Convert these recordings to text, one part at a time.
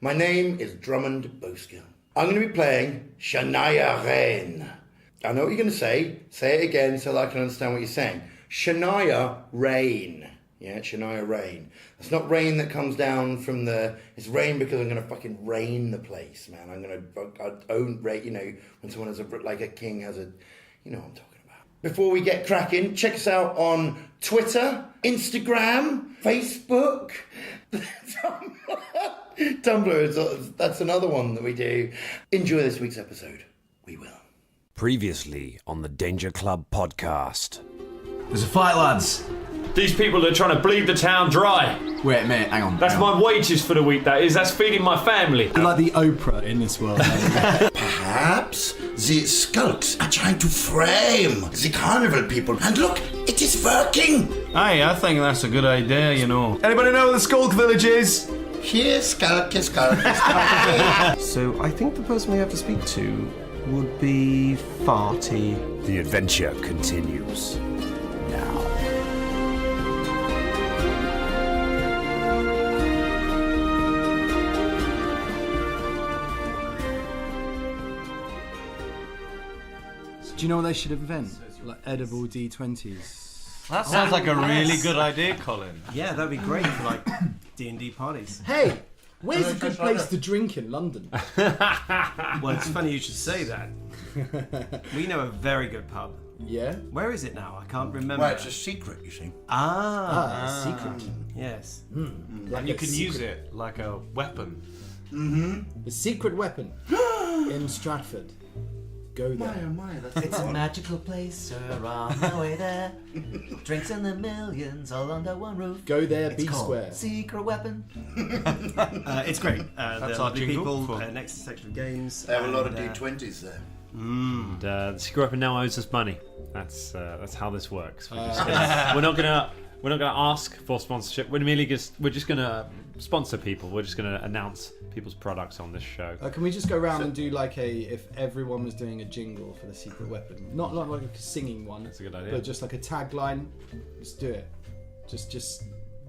My name is Drummond Boskill. I'm going to be playing Shania Rain. I know what you're going to say. Say it again so that I can understand what you're saying. Shania Rain. Yeah, Shania Rain. It's not rain that comes down from the... It's rain because I'm going to fucking rain the place, man. I'm going to own... You know, when someone has like a king has a... You know what I'm talking about. Before we get cracking, check us out on Twitter, Instagram, Facebook, Tumblr. That's another one that we do. Enjoy this week's episode. We will. Previously on the Danger Club podcast. There's a fight, lads. These people are trying to bleed the town dry. Wait a minute, hang on. That's my wages for the week, that is. That's feeding my family. You're like the Oprah in this world. Perhaps the skulks are trying to frame the carnival people. And look, it is working. Hey, I think that's a good idea, you know. Anybody know where the Skulk Village is? Here, skulk. So I think the person we have to speak to would be Farty. The adventure continues now. Do you know what they should invent? Like edible D20s. That sounds like a really good idea, Colin. Yeah, that'd be great for like D&D parties. Hey, where's a good place to drink in London? Well, it's funny you should say that. We know a very good pub. Yeah? Where is it now? I can't remember. Well, it's a secret, you see. Secret. Yes. And you can use it like a weapon. The secret weapon in Stratford. Go there. It's a magical place, sir, on the way there. Drinks in the millions, all under one roof. Go there, It's be called square. Secret Weapon. It's great. That's the our jingle people for- next to section of games. They have a lot of and, D20s there. The secret weapon now owes us money. That's how this works. We're not gonna ask for sponsorship. We're just gonna sponsor people. We're just gonna announce people's products on this show. Can we just go around and do like if everyone was doing a jingle for the secret weapon? Not like a singing one. That's a good idea. But just like a tagline. Let's do it. Just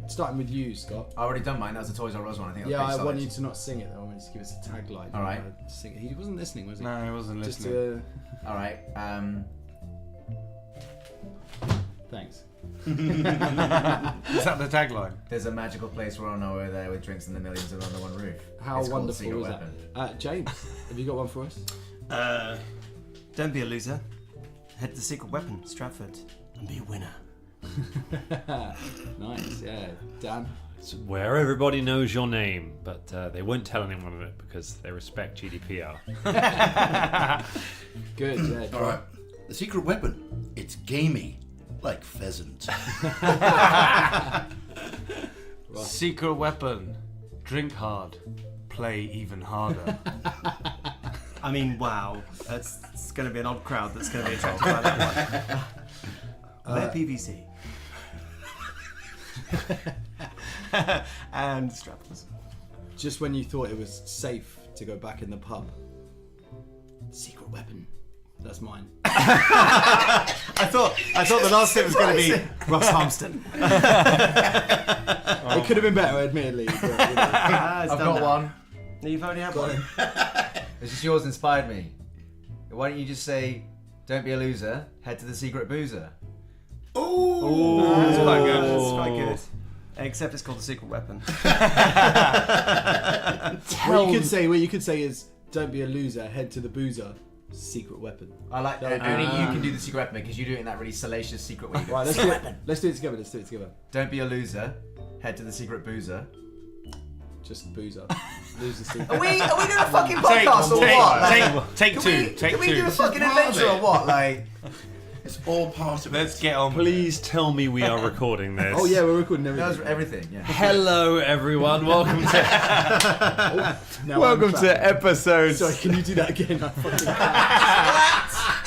starting with you, Scott. I already done mine. That was the Toys R Us one. I think. Yeah, I solid. want you to not sing it though. I want you to give us a tagline. All right. Sing it. He wasn't listening, was he? No, he wasn't Just listening. All right. Thanks. Is that the tagline? There's a magical place we're on our way there with drinks in the millions and under one roof. How It's called wonderful Secret was Weapon. that? James, have you got one for us? Don't be a loser. Head to the secret weapon, Stratford, and be a winner. Nice, yeah. Dan? It's where everybody knows your name, but they won't tell anyone of it because they respect GDPR. Good, yeah. All right. The secret weapon. It's gamey, like pheasant. Secret weapon. Drink hard. Play even harder. I mean, wow. It's going to be an odd crowd that's going to be attracted by that one. They're PVC. And strapless. Just when you thought it was safe to go back in the pub. Secret weapon. That's mine. I thought the last bit was going to be Ross Harmston. It could have been better, admittedly. But, you know. I've got one. You've only had one. It's just yours inspired me. Why don't you just say, "Don't be a loser. Head to the secret boozer." That's quite good. That's quite good. Except it's called the secret weapon. What you could say is, "Don't be a loser. Head to the boozer. Secret weapon." I like that. Only you can do the secret weapon because you do it in that really salacious secret way. Right, let's do it. Let's do it together. Don't be a loser. Head to the secret boozer. Just boozer. Loser secret. Are we doing a fucking podcast or what? Like, Take two. Can we do a fucking adventure or what? Like, It's all part of it. Let's get on. Please tell me we are recording this. Oh yeah, we're recording that was everything. everything. Yeah. Hello, everyone. Welcome to Now welcome I'm to clapping. episode. Sorry, can you do that again? I fucking...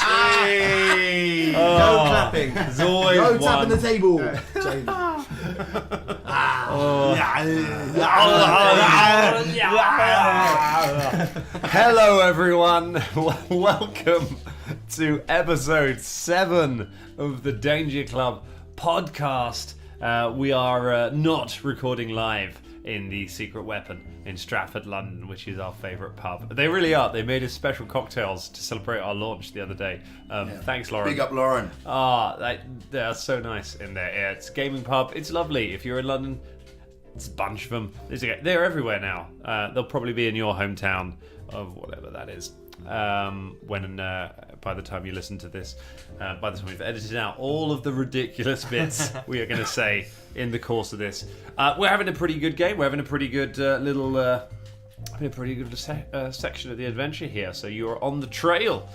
Hey! No clapping. There's always No one. tapping the table. James. Hello, everyone. Welcome to episode 7 of the Danger Club podcast. We are not recording live in the Secret Weapon in Stratford, London, which is our favourite pub. They really are. They made us special cocktails to celebrate our launch the other day. Thanks, Lauren. Big up, Lauren. They are so nice in there. Yeah, it's a gaming pub. It's lovely. If you're in London, it's a bunch of them. They're everywhere now. They'll probably be in your hometown of whatever that is. By the time you listen to this, by the time we've edited out all of the ridiculous bits we are going to say in the course of this, we're having a pretty good game. We're having a pretty good section of the adventure here. So you are on the trail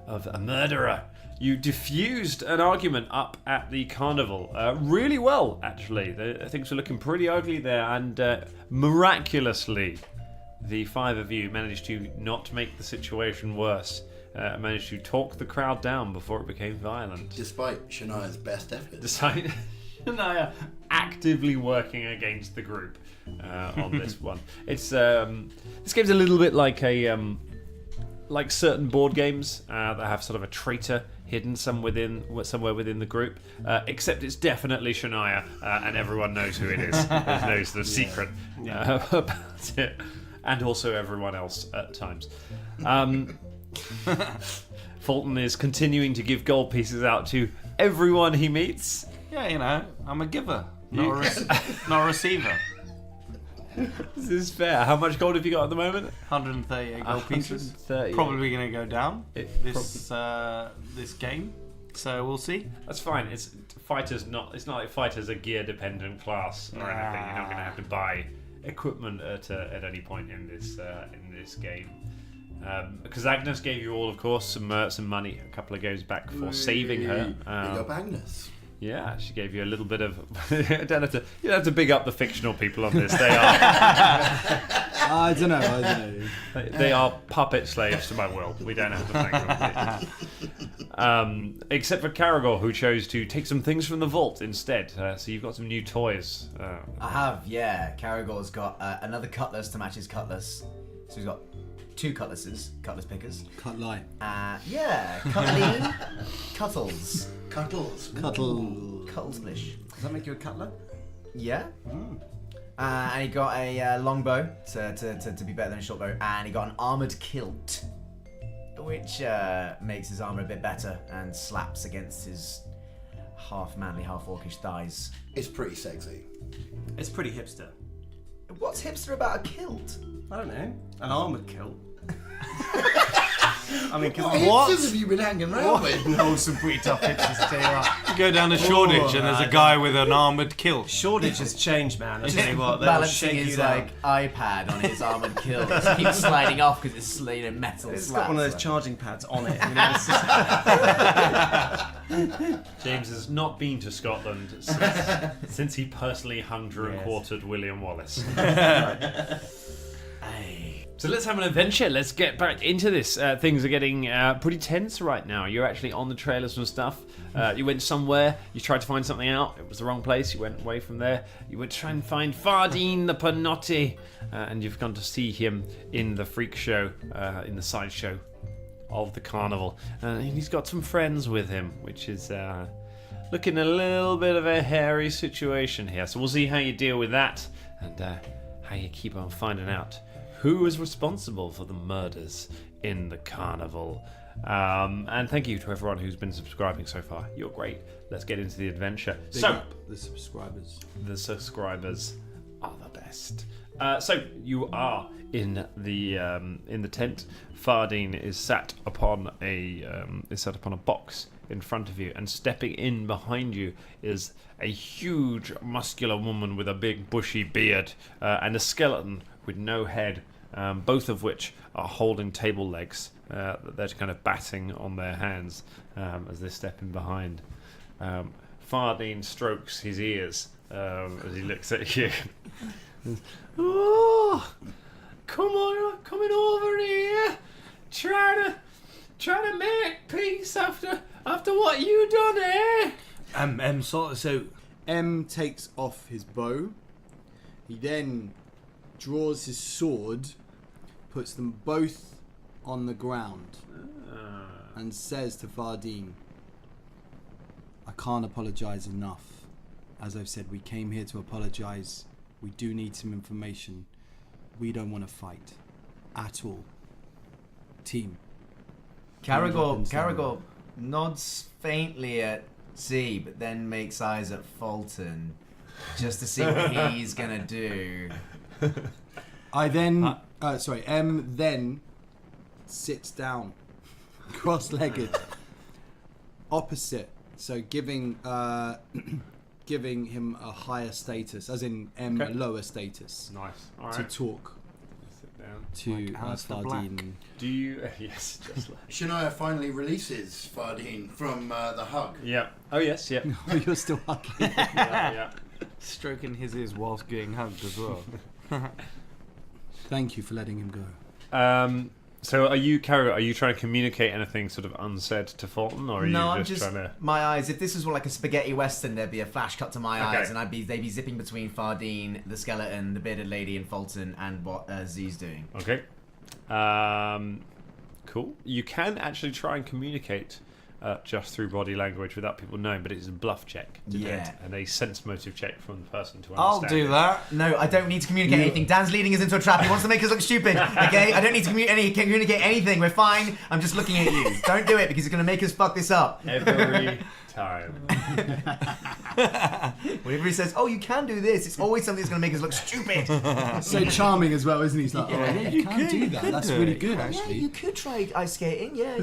of a murderer. You diffused an argument up at the carnival really well, actually. Things were looking pretty ugly there, and miraculously, the five of you managed to not make the situation worse. Managed to talk the crowd down before it became violent. Despite Shania's best efforts. Despite Shania actively working against the group on this one. It's this game's a little bit like like certain board games that have sort of a traitor hidden somewhere within the group. Except it's definitely Shania, and everyone knows who it is. Knows the secret about it. And also everyone else at times. Fulton is continuing to give gold pieces out to everyone he meets. Yeah, I'm a giver, not a receiver. This is fair. How much gold have you got at the moment? 138 gold pieces. 138. Probably going to go down this game, so we'll see. That's fine. It's not like fighters are gear dependent class or anything. You're not going to have to buy equipment at any point in this game. Because Agnes gave you all, of course, some money a couple of games back for saving her. Big up Agnes. Yeah, she gave you a little bit of. You don't have to big up the fictional people on this. They are. I don't know. They are puppet slaves to my will. We don't have to thank them. Except for Caragor, who chose to take some things from the vault instead. So you've got some new toys. I have, yeah. Caragor's got another cutlass to match his cutlass. So he's got 2 cutlass pickers. Cut light. Yeah, Cutleen. Cuttles. Does Cuttlesblish. that make you a cutler? Yeah. And he got a longbow to be better than a short bow, and he got an armoured kilt, which makes his armour a bit better and slaps against his half manly, half orcish thighs. It's pretty sexy. It's pretty hipster. What's hipster about a kilt? I don't know. An armoured kilt. I mean, come What on. hipsters have you been hanging around with? No, some pretty tough hipsters, tell you what. You go down to Shoreditch and there's a guy with an armoured kilt. Shoreditch has changed, man. I tell you what, they'll Balancing shake you his down. iPad on his armoured kilt. It keeps sliding off because it's metal It's slats. got one of those charging pads on it. It's just... James has not been to Scotland since he personally hung, drew, and quartered William Wallace. So let's have an adventure. Let's get back into this. Things are getting pretty tense right now. You're actually on the trail of some stuff. You went somewhere. You tried to find something out. It was the wrong place. You went away from there. You went to try and find Fardeen the Panotti. And you've gone to see him in the freak show, in the sideshow of the carnival. And he's got some friends with him, which is looking a little bit of a hairy situation here. So we'll see how you deal with that and how you keep on finding out who is responsible for the murders in the carnival. And thank you to everyone who's been subscribing so far. You're great. Let's get into the adventure. Big So, up the subscribers. the subscribers are the best. So you are in the tent. Fardeen is sat upon a box in front of you, and stepping in behind you is a huge, muscular woman with a big, bushy beard and a skeleton with no head. Both of which are holding table legs that they're kind of batting on their hands as they step in behind. Fardeen strokes his ears as he looks at you. Oh, coming over here, trying to make peace after what you done, eh? So M takes off his bow. He then draws his sword, puts them both on the ground, and says to Fardeen, I can't apologise enough. As I've said, we came here to apologise We do need some information. We don't want to fight at all. Team. Caragor nods faintly at C, but then makes eyes at Fulton, just to see what he's gonna do. M then sits down, cross-legged, opposite. So giving him a higher status, as in M a lower status. Nice. All To right. talk Sit down. to Alistair Black. Fardeen. Do you? Yes. Just like. Shania finally releases Fardeen from the hug. Yeah. Oh yes. Yeah. Oh, you're still hugging. yeah. Stroking his ears whilst getting hugged as well. Thank you for letting him go. So are you, Caragor? Are you trying to communicate anything sort of unsaid to Fulton, or are No, I'm you just trying to? my eyes. If this was like a spaghetti western, there'd be a flash cut to my Okay. eyes, and they'd be zipping between Fardeen, the skeleton, the bearded lady, and Fulton, and what Z's doing. Okay. Cool. You can actually try and communicate just through body language without people knowing, but it's a bluff check to do it, Yeah. and a sense motive check from the person to I'll understand. do that. No, I don't need to communicate anything. Dan's leading us into a trap. He wants to make us look stupid. Okay, I don't need to communicate anything. We're fine. I'm just looking at you. Don't do it because it's going to make us fuck this up. Every time. Whenever he says, "Oh, you can do this," it's always something that's going to make us look stupid. So charming as well, isn't he? He's like, Yeah, oh, yeah, you can do that. That's do really it. good, Yeah, actually. you could try ice skating. Yeah.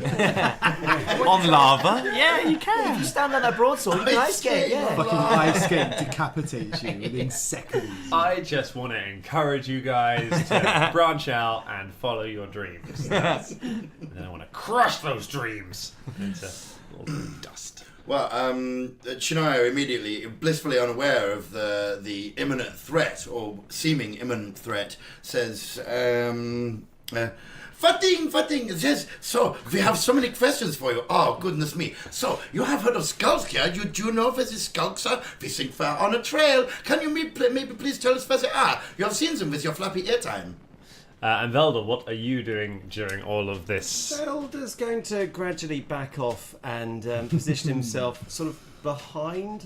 On lava? Yeah, you If can. you stand on that broadsword, you can ice skate. Yeah. Fucking ice skate decapitates you within seconds. I just want to encourage you guys to branch out and follow your dreams. And then I want to crush those dreams into little dust. Well, Shania immediately, blissfully unaware of the imminent threat, or seeming imminent threat, says, Fardeen, yes, so we have so many questions for you. Oh, goodness me. So, you have heard of skulks here. You do know where the skulks are? We think we're on a trail. Can you maybe please tell us where they are? You have seen them with your flappy airtime. And Velda, what are you doing during all of this? Zelda's going to gradually back off and position himself sort of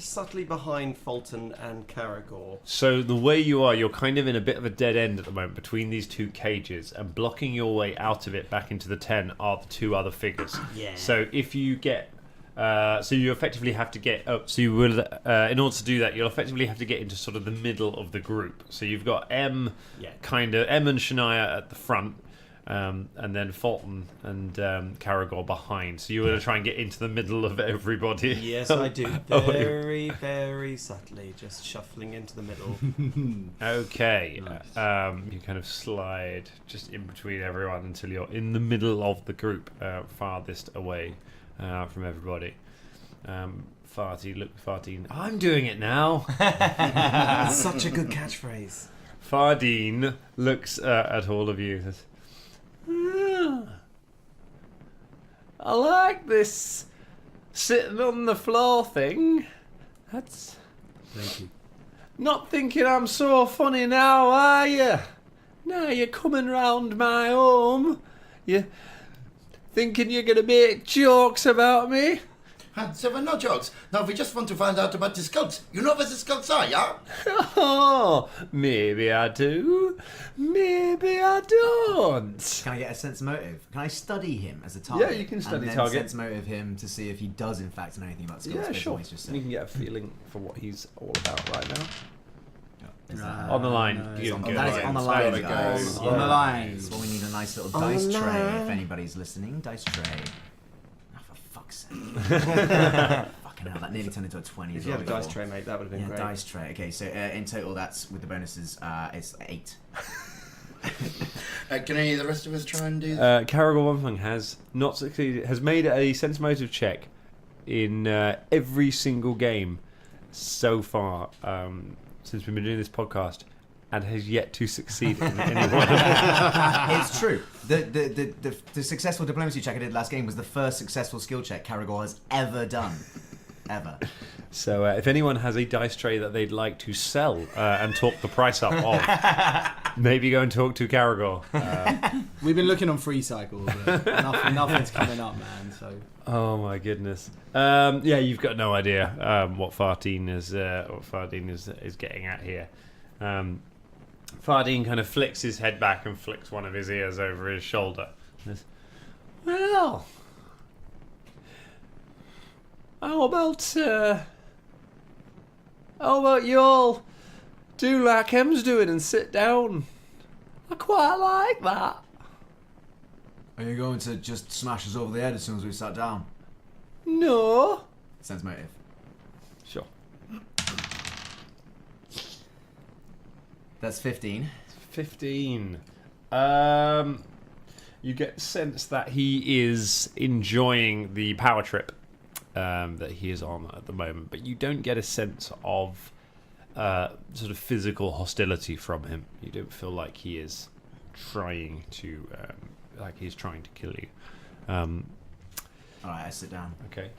subtly behind Fulton and Caragor. So the way you are, you're kind of in a bit of a dead end at the moment between these two cages, and blocking your way out of it back into the 10 are the two other figures. Yeah. So if you get... so you effectively have to get... so you will... in order to do that, you'll effectively have to get into sort of the middle of the group. So you've got M and Shania at the front, and then Fulton and Caragor behind. So you want to try and get into the middle of everybody. Yes, I do. Very, very subtly, just shuffling into the middle. Okay. You kind of slide just in between everyone until you're in the middle of the group, farthest away from everybody. Fardeen. I'm doing it now. That's such a good catchphrase. Fardeen looks at all of you and says, I like this sitting on the floor thing. That's... Thank you. Not thinking I'm so funny now, are you? Now you're coming round my home. You thinking you're going to make jokes about me? So we're no jokes. Now we just want to find out about the skulks. You know where the skulks are, yeah? Oh, maybe I do. Maybe I don't. Can I get a sense motive? Can I study him as a target? Yeah, you can study and then target. sense motive him to see if he does in fact know anything about skills. Yeah, based on sure. what he's just said. You can get a feeling for what he's all about right now. Is that- On the line. no, You on, can that go is on the It's line, gotta guys. go. On the lines. Well, we need a nice little On dice the tray line. if anybody's listening. Dice tray. Oh, for fuck's sake. Fucking hell, that nearly turned into a 20 as If you well. had a dice before. tray, mate, that would have been Yeah, great. dice tray. Okay, so in total, that's with the bonuses, it's 8. Can any of the rest of us try and do that? Caragor Wonfung has not succeeded. Has made a sense motive check in every single game so far since we've been doing this podcast, and has yet to succeed in any one of them. It's true. The successful diplomacy check I did last game was the first successful skill check Caragor has ever done. Ever. So if anyone has a dice tray that they'd like to sell and talk the price up of, maybe go and talk to Caragor. We've been looking on Free Cycle, but nothing's coming up, man. So Oh my goodness. Yeah, you've got no idea what Fardeen is getting at here. Fardine kind of flicks his head back and flicks one of his ears over his shoulder. And says, well, how about you all do like Em's doing and sit down? I quite like that. Are you going to just smash us over the head as soon as we sat down? No. Sense motive. Sure. That's 15. 15. You get the sense that he is enjoying the power trip that he is on at the moment, but you don't get a sense of sort of physical hostility from him. You don't feel like he is trying to kill you. Alright, I sit down. Okay.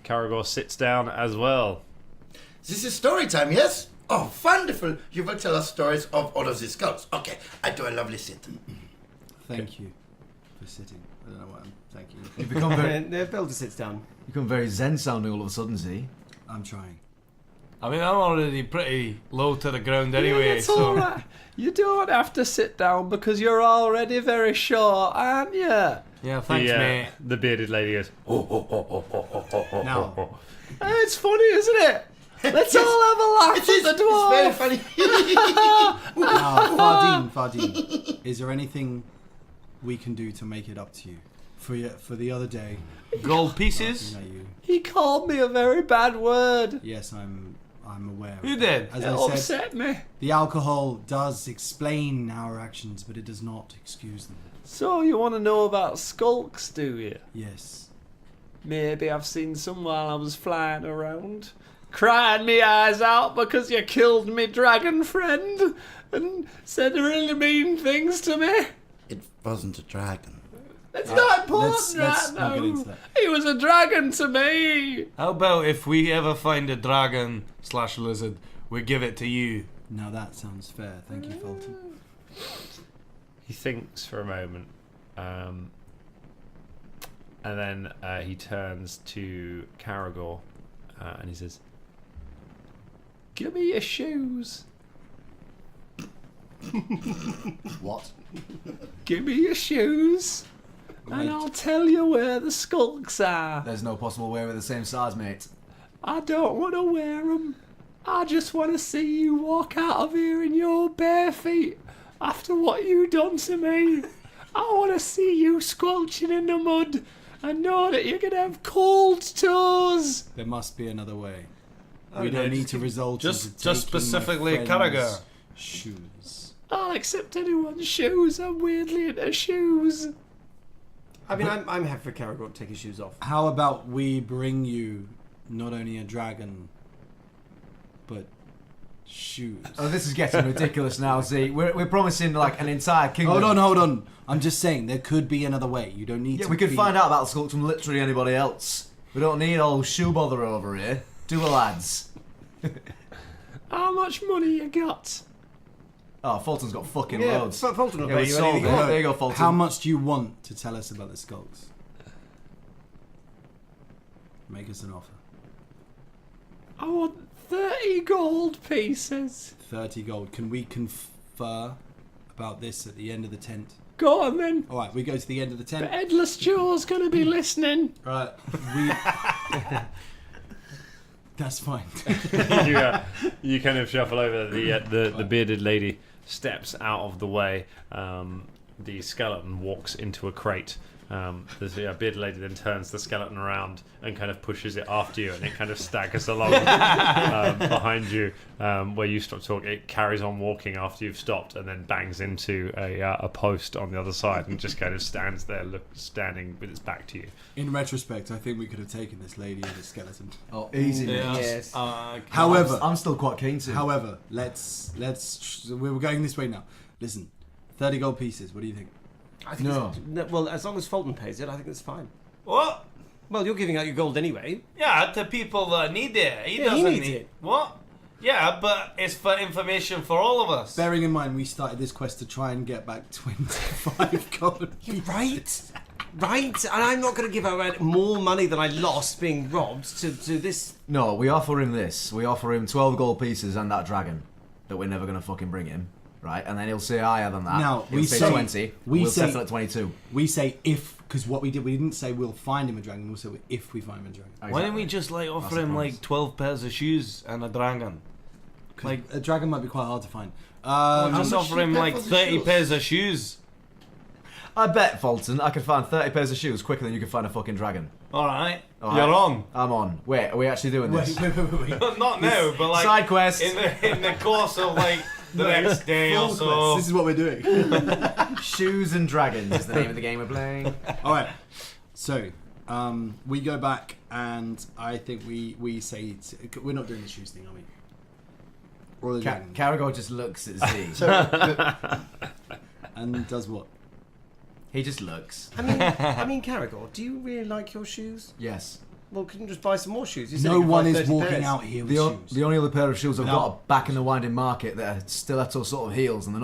Karagor sits down as well. This is story time, yes? Oh, wonderful. You will tell us stories of all of these skulls. Okay, I do a lovely sit. Thank you for sitting. I don't know what I'm thanking you for. You've become very, The builder sits down. become very zen sounding all of a sudden, see? I'm trying. I mean, I'm already pretty low to the ground anyway, it's so... alright. You don't have to sit down because you're already very short, aren't you? Yeah, thanks, mate. The bearded lady goes, Now, it's funny, isn't it? Let's all have a laugh It is. at the dwarf. It's very funny. now, Fardine, is there anything we can do to make it up to you? For the other day, Gold pieces? you know, you. He called me a very bad word. Yes, I'm aware. Who did? As It I said, upset me. the alcohol does explain our actions, but it does not excuse them. So you want to know about skulks, do you? Yes. Maybe I've seen some while I was flying around, crying me eyes out because you killed me dragon friend and said really mean things to me. It wasn't a dragon. It's not important let's right not now. get into that. He was a dragon to me. How about if we ever find a dragon/lizard, we give it to you? Now that sounds fair. Thank you, Fulton. He thinks for a moment, and then he turns to Karagor, and he says, "Give me your shoes. What? Give me your shoes, and I'll tell you where the skulks are. There's no possible way we're the same size, mate. I don't want to wear them. I just want to see you walk out of here in your bare feet after what you done to me. I want to see you squelching in the mud and know that you're going to have cold toes." There must be another way. Oh, We no, don't need just- to result just into taking specifically my friend's Carragher. shoes. I'll accept anyone's shoes. I'm weirdly into shoes. I mean, I'm happy for Karagor to take his shoes off. How about we bring you not only a dragon, but shoes? Oh, this is getting ridiculous now, see? We're promising, like, an entire kingdom. Hold on. I'm just saying, there could be another way. You don't need Yeah, to we could be- find out about the skulks from literally anybody else. We don't need old shoe bother over here. Do we, lads? How much money you got? Oh, Fulton's got fucking Yeah, loads. Fulton will Yeah, pay we you solved anything. it. There you go, Fulton. How much do you want to tell us about the skulks? Make us an offer. I want 30 gold pieces. 30 gold. Can we confer about this at the end of the tent? Go on then. All right, we go to the end of the tent. But Headless Joe's going to be listening. Right, we. That's fine. you kind of shuffle over. The bearded lady steps out of the way. The skeleton walks into a crate. The bearded lady then turns the skeleton around and kind of pushes it after you, and it kind of staggers along behind you. Where you stop talking, it carries on walking after you've stopped, and then bangs into a post on the other side, and just kind of stands there, standing with its back to you. In retrospect, I think we could have taken this lady and the skeleton. Oh, easy. Yes. However, I'm still quite keen to. However, let's. We're going this way now. Listen, 30 gold pieces. What do you think? I think No. well, as long as Fulton pays it, I think that's fine. What? Well, you're giving out your gold anyway. Yeah, to people that need it. He Yeah, he doesn't needs need it. What? Yeah, but it's for information for all of us. Bearing in mind, we started this quest to try and get back 25 gold. Right. And I'm not going to give out more money than I lost being robbed to this. No, we offer him this. We offer him 12 gold pieces and that dragon. that we're never going to fucking bring him, right? And then he'll say higher than that. No, he'll we say say- 20. we We'll say- settle at 22. We say if, because what we didn't say we'll find him a dragon. We'll say if we find him a dragon. Why don't we just like offer him like 12 pairs of shoes and a dragon? Like, A dragon might be quite hard to find. just offer him like 30 pairs of shoes. I bet, Fulton, I could find 30 pairs of shoes quicker than you could find a fucking dragon. Alright, All you're right. on. I'm on. Wait, are we actually doing this? Wait. Not now, but like Side quest. in the course of like the next day or so. This is what we're doing. Shoes and Dragons is the name of the game we're playing. All right. So we go back, and I think we say we're not doing the shoes thing, are we? Or the dragon. Caragor just looks at Z. And does what? He just looks. I mean, Caragor, do you really like your shoes? Yes. Well, couldn't you just buy some more shoes? You said No you could buy one is 30 walking pairs. out here with The, shoes. the only other pair of shoes I've No. got are back in the winding market that are stiletto sort of heels, and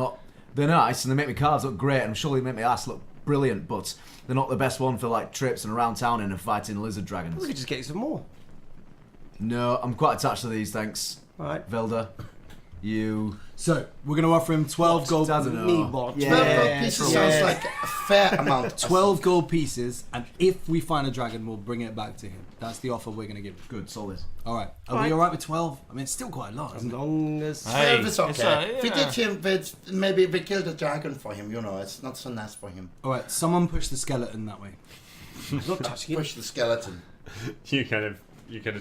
they're nice, and they make my calves look great, and I'm sure they make my ass look brilliant, but they're not the best one for like trips and around town and fighting lizard dragons. We could just get you some more. No, I'm quite attached to these, thanks. All right. Velda, you... So we're going to offer him 12 gold. Doesn't know. Me what? 12 gold pieces sounds like a fair amount. 12 gold pieces, and if we find a dragon, we'll bring it back to him. That's the offer we're going to give him. Good, solid. All right. Are we all right with 12? I mean, it's still quite a lot, As isn't it? long as... Hey, 12 is okay. If we yeah. did him, maybe we killed a dragon for him, you know, it's not so nice for him. All right. Someone push the skeleton that way. Not touching it. Push the skeleton. You kind of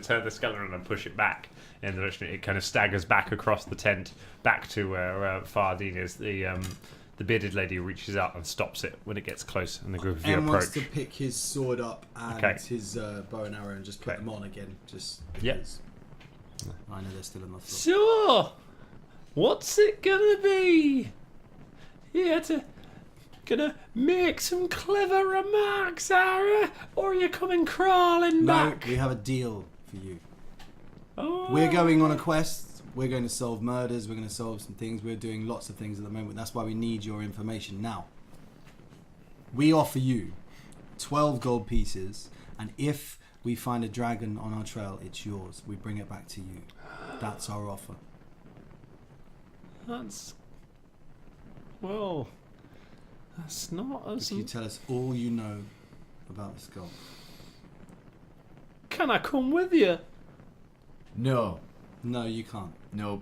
turn the skeleton and push it back in the direction it kind of staggers back across the tent, back to where Fardine is. The bearded lady reaches out and stops it when it gets close, and the group of you M wants approach. to pick his sword up and Okay. his bow and arrow and just put Okay. them on again, just Yep. because I know they're still in the floor. So, what's it gonna be? Gonna make some clever remarks, Ara, or are you coming crawling No, back? we have a deal for you. Oh. We're going on a quest. We're going to solve murders. We're going to solve some things. We're doing lots of things at the moment. That's why we need your information now. We offer you 12 gold pieces, and if we find a dragon on our trail, it's yours. We bring it back to you. That's our offer. That's not as. If you tell us all you know about the skull. Can I come with you? No. No, you can't. No.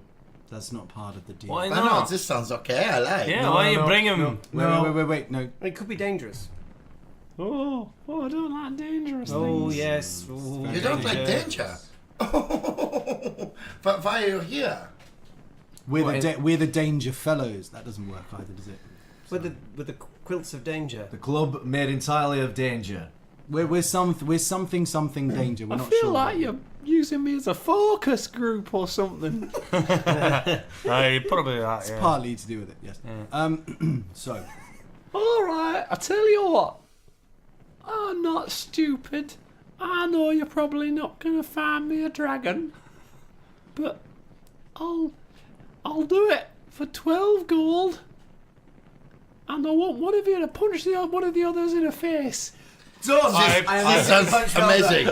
That's not part of the deal. Why I not? know, this sounds okay, I like. Yeah, No, why no, you no, bring him? no. Wait. No. It could be dangerous. Oh, I don't like dangerous Oh, things. yes. Ooh, You don't like danger? But why are you here? We're the danger fellows. That doesn't work either, does it? With the quilts of danger. The club made entirely of danger. We're something danger. We're I not feel sure. like you're using me as a focus group or something. Aye, probably that, It's yeah. partly to do with it, yes. So, All right, I tell you what. I'm not stupid. I know you're probably not gonna find me a dragon, but I'll do it for 12 gold. And I want one of you to punch one of the others in the face. Done! This sounds amazing.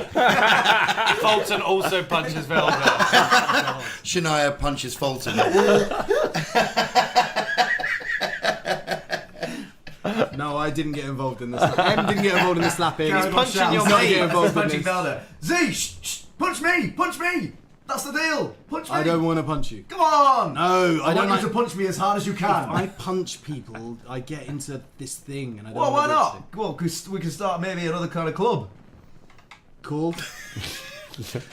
Fulton also punches Velvet. Shania punches Fulton. no, I didn't get involved in this. M didn't get involved in the slapping. He's punching your He's not mate. getting involved in punching this. Velda. Z, shh, punch me! Punch me! That's the deal! Punch me! I don't want to punch you. Come on! No, I I don't want like. you to punch me as hard as you If can. I punch people, I get into this thing, and I don't. Well, why wanna do not? it. Well, because we can start maybe another kind of club. Cool.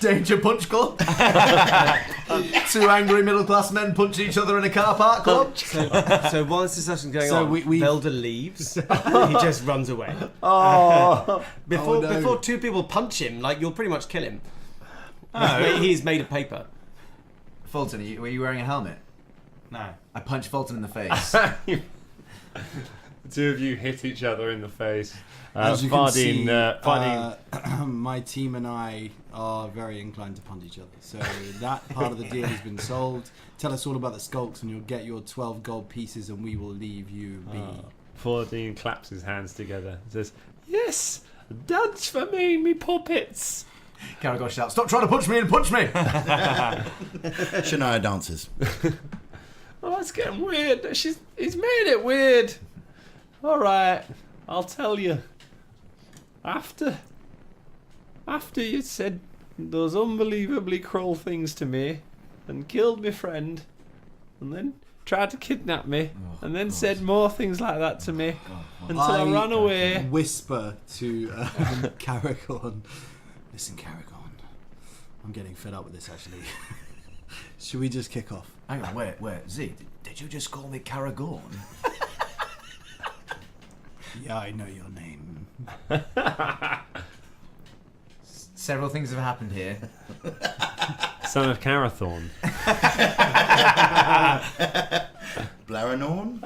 Danger Punch Club. 2 angry middle class men punch each other in a car park club. So while this discussion's going So on, we- Velda leaves. He just runs away. Oh. Oh, no. Before two people punch him, like you'll pretty much kill him. He's made of paper. Fulton, were you wearing a helmet? No. I punched Fulton in the face. The two of you hit each other in the face. As you can see, Fardine, my team and I are very inclined to punch each other. So that part of the deal has been solved. Tell us all about the skulks, and you'll get your 12 gold pieces, and we will leave you be. Fardine claps his hands together and says, "Yes, dance for me puppets." Caragor shouts, "Stop trying to punch me and punch me!" Shania dances. Oh, it's getting weird. He's made it weird. All right, I'll tell you. After you said those unbelievably cruel things to me, and killed my friend, and then tried to kidnap me, and then said more things like that to me, until I ran away. Whisper to Caragorn. Listen, Caragorn, I'm getting fed up with this, actually. Should we just kick off? Hang on, wait, Z, did you just call me Caragorn? Yeah, I know your name. Several things have happened here. Son of Carathorn. Blaranorn?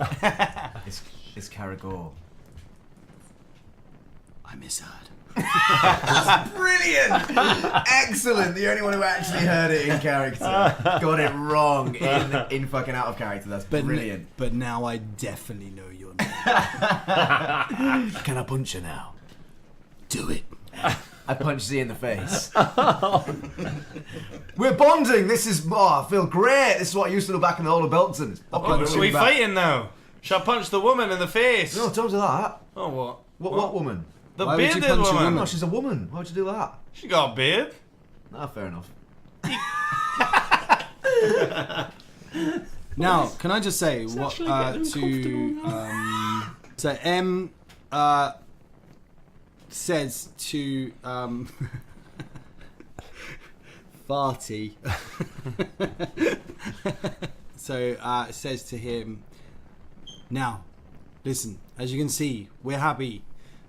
It's Caragor. I misheard. Brilliant! Excellent! The only one who actually heard it in character. Got it wrong in fucking out of character. That's brilliant. But now I definitely know your name. Can I punch you now? Do it. I punch Z in the face. We're bonding! This is... Oh, I feel great! This is what I used to do back in the old Bugden. Are we fighting now? Shall I punch the woman in the face? No, don't do that. Oh, what? What woman? The Why would you bearded punch a woman. woman? No, she's a woman. Why would you do that? She got a beard. Ah, fair enough. Now, can I just say what actually getting so M says to Farty. So says to him, now, listen, as you can see, we're happy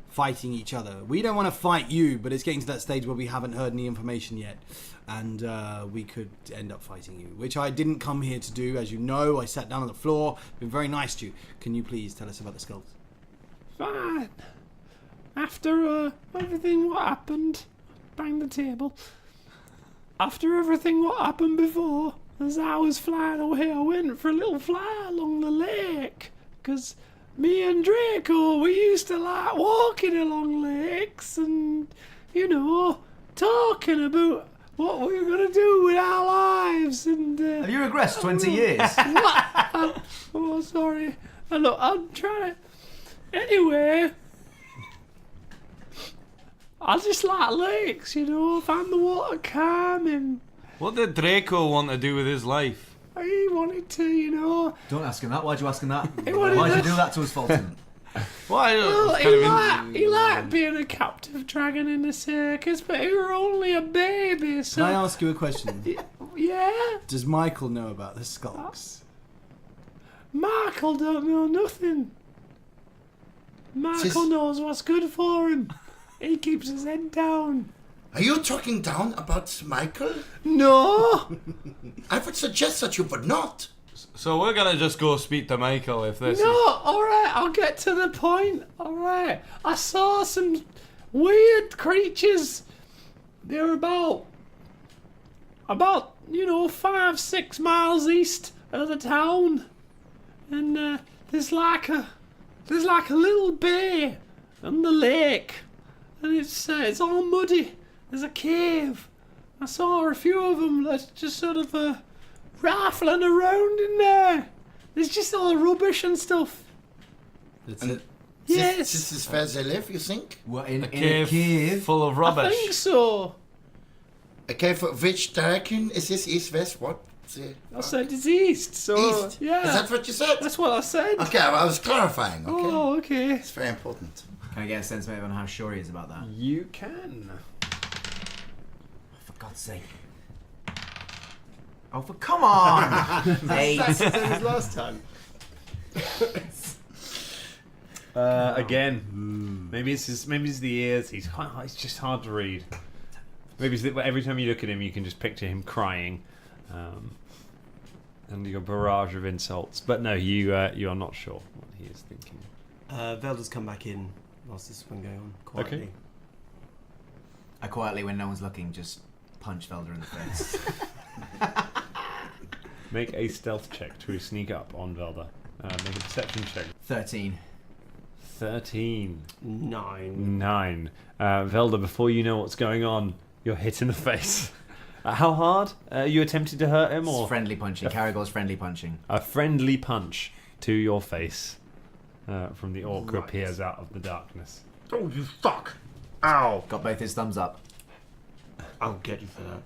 fighting each other. We don't want to fight you, but it's getting to that stage where we haven't heard any information yet, and we could end up fighting you, which I didn't come here to do. As you know, I sat down on the floor, been very nice to you. Can you please tell us about the skulls? Fine. After everything what happened, bang the table. After everything what happened before, as I was flying away, I went for a little fly along the lake, because me and Draco, we used to like walking along lakes and, you know, talking about what we were going to do with our lives. And Have you regressed 20 years? what? Oh, sorry. Look, I'm trying to... Anyway, I just like lakes, you know, I find the water calming. What did Draco want to do with his life? He wanted to, you know... Don't ask him that. Why'd you ask him that? wanted Why'd you to- do that to us, Fulton? Why? Well, he liked being a captive dragon in the circus, but he were only a baby, so... Can I ask you a question? Yeah? Does Michael know about the skulls? Michael don't know nothing. Michael knows what's good for him. He keeps his head down. Are you talking down about Michael? No! I would suggest that you would not. So we're gonna just go speak to Michael if this No, is... alright, I'll get to the point. Alright, I saw some weird creatures. They were about 5-6 miles east of the town. And there's like a little bay on the lake. And it's all muddy. There's a cave. I saw a few of them that's just sort of raffling around in there. There's just all rubbish and stuff. That's And it. Yes. This is where they live, you think? What, in a Cave cave? full of I rubbish. think so. Okay, for which direction? Is this east, west, what? I said it's east, so East? yeah. Is that what you said? That's what I said. Okay, well, I was clarifying, okay? Oh, okay. It's very important. Can I get a sense maybe on how sure he is about that? You can. For God's sake. Oh, for come on! 8. last time. Again, maybe it's the ears. It's just hard to read. Maybe it's every time you look at him, you can just picture him crying, and your barrage of insults. But no, you are not sure what he is thinking. Velda's come back in whilst this has been going on quietly. Okay. I quietly, when no one's looking, just punch Velda in the face. Make a stealth check to sneak up on Velda. Make a perception check. 13. 13. 9. 9. Velda, before you know what's going on, you're hit in the face. How hard? You attempted to hurt him, It's or friendly punching. Caragor's friendly punching. a friendly punch to your face from the orc who appears out of the darkness? Oh, you fuck! Ow! Got both his thumbs up. I'll get you for that.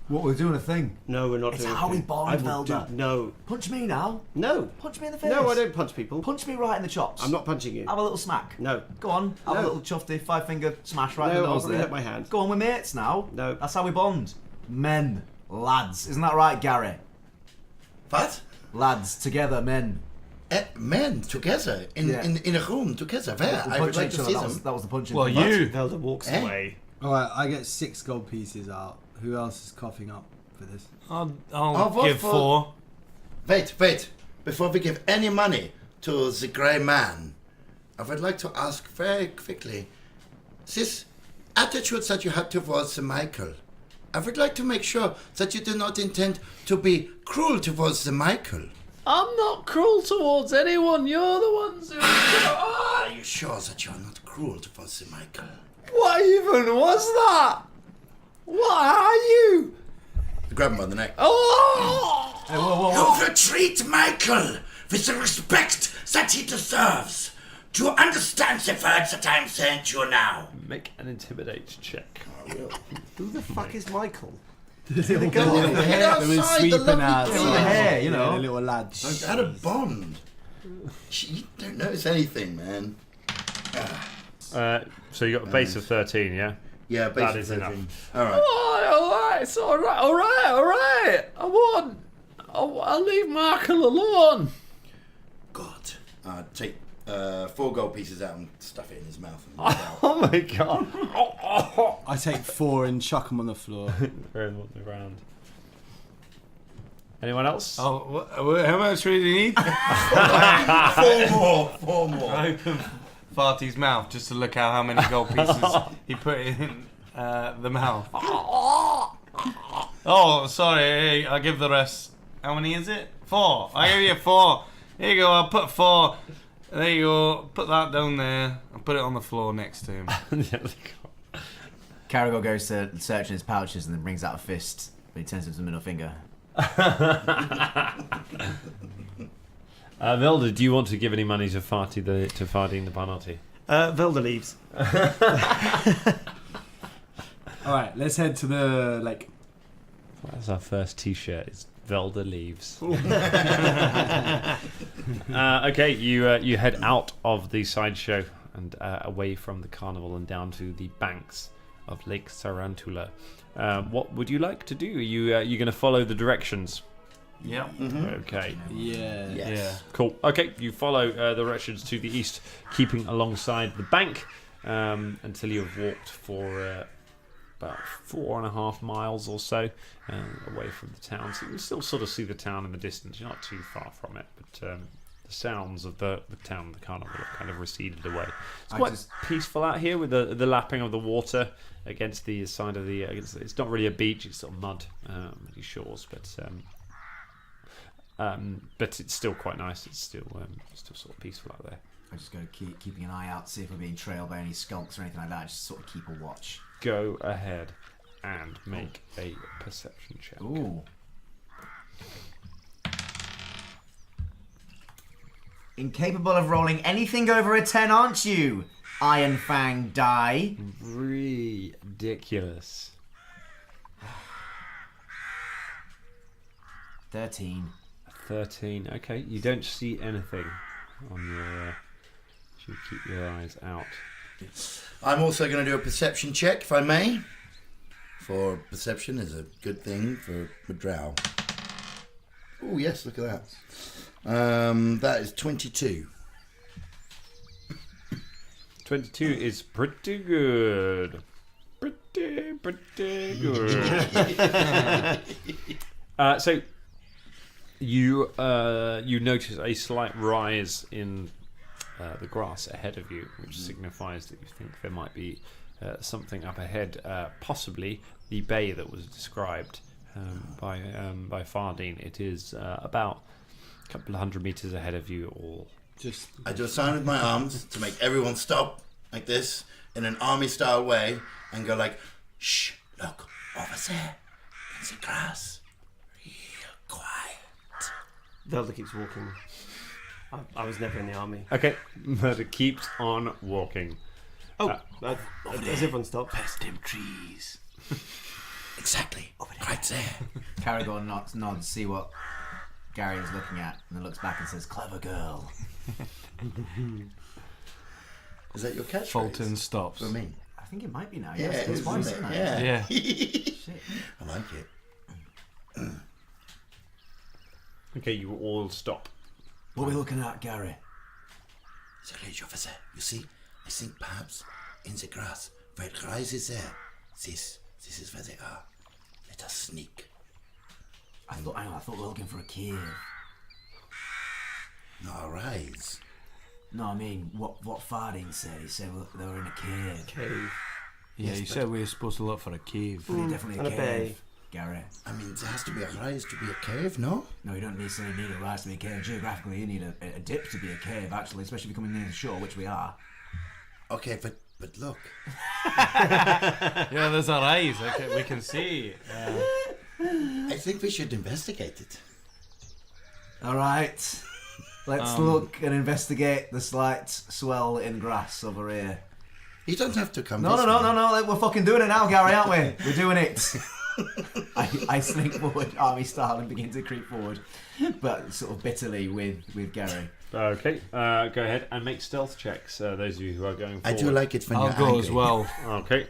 What, we're doing a thing? No, we're not It's doing how we anything. bond, I will Velda. No. Punch me now. No. Punch me in the face. No, I don't punch people. Punch me right in the chops. I'm not punching you. Have a little smack. No. Go on. Have a No. little chuffy 5-finger smash right in No, the I'll nose probably there. hit my hand. Go on, we're mates now. No. That's how we bond. Men. Lads. Isn't that right, Gary? What? Lads. Together, men. Men together in a room together. Where? We'll I would punch like each to other. see That was, them. that was the punching. Well, thing. you. Velda walks Eh? away. Alright, I get 6 gold pieces out. Who else is coughing up for this? I'll what give for- 4. Wait. Before we give any money to the grey man, I would like to ask very quickly, this attitude that you had towards the Michael, I would like to make sure that you do not intend to be cruel towards the Michael. I'm not cruel towards anyone. You're the ones who. Are you sure that you are not cruel towards the Michael? What even was that? What are you? Grab him by the neck. Oh! Hey, whoa. You will treat Michael with the respect that he deserves. Do you understand the words that I am saying to you now? Make an intimidate check. Who the fuck is Michael? Go They were outside, sweeping the lovely outside. girl. With the hair, you Yeah, know. the little lads. I had a bond. You don't notice anything, man. So you got a base of 13, yeah? Yeah, basically. That is enough. All right. Alright, it's alright. I'll leave Michael alone. God. Take 4 gold pieces out and stuff it in his mouth. And out. Oh my god. I take 4 and chuck them on the floor. Throw them on the ground. Anyone else? Oh, how much do you need? 4 more. I open Farty's mouth just to look at how many gold pieces he put in the mouth. Oh, sorry. Hey, I'll give the rest. How many is it? 4. I give you 4. Here you go. I'll put 4. There you go. Put that down there. I'll put it on the floor next to him. Caragor goes to search in his pouches and then brings out a fist, but he turns it to the middle finger. Velda, do you want to give any money to Fardine the Parnati? Velda leaves. Alright, let's head to the lake. That's our first t-shirt. It's Velda leaves. Okay, you head out of the sideshow and away from the carnival and down to the banks of Lake Sarantula. What would you like to do? Are you going to follow the directions? Yeah. Okay. Yeah. Yes. Yeah. Cool. Okay, you follow the directions to the east, keeping alongside the bank until you have walked for about 4.5 miles or so away from the town. So you can still sort of see the town in the distance. You're not too far from it, but the sounds of the town, the carnival, have kind of receded away. It's quite peaceful out here with the lapping of the water against the side of the. It's not really a beach; it's sort of muddy shores, but it's still quite nice. It's still sort of peaceful out there. I just go keeping an eye out, see if we're being trailed by any skulks or anything like that. Just sort of keep a watch. Go ahead and make a perception check. Ooh. Incapable of rolling anything over a 10, aren't you? Iron Fang die. Ridiculous. 13. 13. Okay, you don't see anything on your. You keep your eyes out. I'm also going to do a perception check, if I may. For perception is a good thing for a drow. Oh yes, look at that. That is 22. 22 is pretty good. Pretty good. So you notice a slight rise in the grass ahead of you, which signifies that you think there might be something up ahead, possibly the bay that was described by Fardine. It is about a couple of 100 meters ahead of you all. I do a sign with my arms to make everyone stop like this in an army style way and go like, shh, look over there. in the grass. Real quiet. Velda keeps walking. I was never in the army. Okay, Murder keeps on walking. Has everyone stopped? Past them trees. Exactly. Right there. Caragor nods, see what Gary is looking at, and then looks back and says, "Clever girl." Is that your catchphrase? Fulton stops. For me. I think it might be now. Yeah, Yes, it it's is, twice, isn't isn't it? it? Yeah. Shit. I like it. Okay, you all stop. What are we looking at, Gary? The rage officer, you see, I think perhaps in the grass where it rises there. This is where they are. Let us sneak. I thought we were looking for a cave. No, rise. No, I mean, what Farding said. He said they were in a cave. Cave. Yeah, you said we were supposed to look for a cave. Definitely and a a cave. bay. Gary. I mean, there has to be a rise to be a cave, no? No, you don't necessarily need a rise to be a cave. Geographically, you need a dip to be a cave, actually, especially if you're coming near the shore, which we are. Okay, but look. Yeah, there's a rise. Okay, we can see. I think we should investigate it. All right. Let's look and investigate the slight swell in grass over here. You don't have to come No, this no, no, way. no, no. We're fucking doing it now, Gary, aren't we? We're doing it. I sneak forward, army style, and begin to creep forward, but sort of bitterly with Gary. Okay, go ahead and make stealth checks. Those of you who are going I forward. do like it when I'll you're go angry. as well. Okay.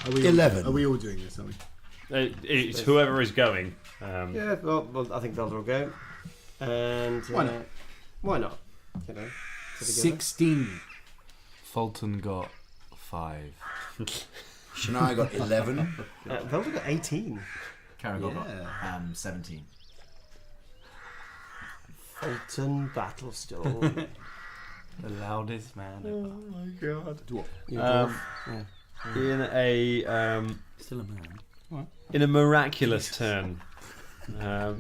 Are we 11. Are we all doing this? Are we? It's whoever is going. Yeah, well, I think Velda will go. And Why not? Why not? You know, together. 16. Fulton got 5. Shania got 11. Velda got 18. Caragor got 17. Fulton battle still. The loudest man. my god. You dwarf. In a Still a man. in a miraculous turn. I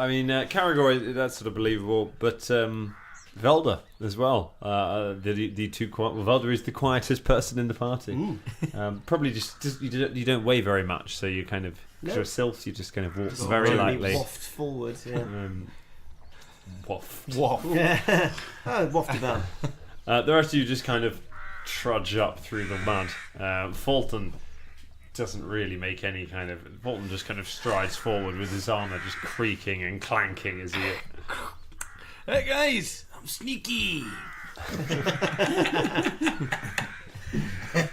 mean, Caragor, that's sort of believable, but Velda as well. The two quiet. Well, Velda is the quietest person in the party. Probably just you don't weigh very much, so you kind of because you're a sylph, you just kind of walk very Gently lightly. waft forward. Yeah. Waft. Yeah. Waft about. The rest of you just kind of trudge up through the mud. Fulton doesn't really make any kind of. Fulton just kind of strides forward with his armor just creaking and clanking as he. Hey guys, I'm sneaky.